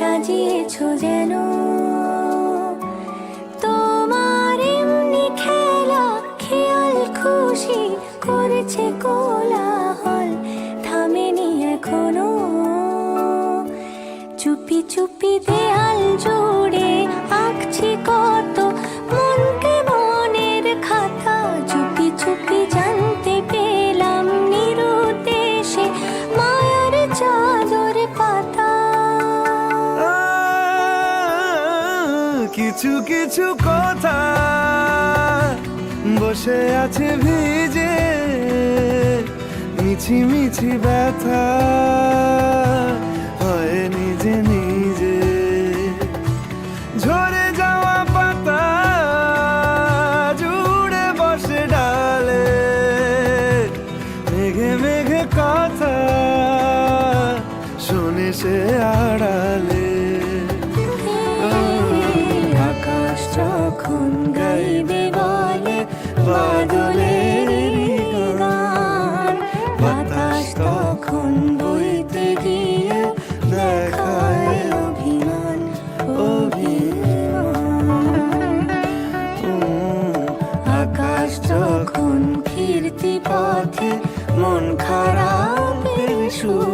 সাজিয়েছো যেন তোমার এমনি খেলা খেয়াল খুশি করেছে কোলাহল থামেনি এখনো চুপি চুপি দেয়াল জুড়ে আঁকছি কত মনকে মনের খাতা চুপি চুপি জানতে পেলাম নিরুদ্দেশে মায়ার চাদর পাতা কিছু কিছু কথা বসে আছে ভিজে মিছি মিছি ব্যথা হয় নিজে নিজে ঝরে যাওয়া পাতা জুড়ে বসে ডালে মেঘে মেঘে কথা শুনে সে আড়ালে আকাশ যখন গাইবে বলে বাদলের গান বাতাস তখন বইতে গিয়ে দেখায় অভিমান অভিমান আকাশ যখন ফিরতি পথে মন খারাপের সুর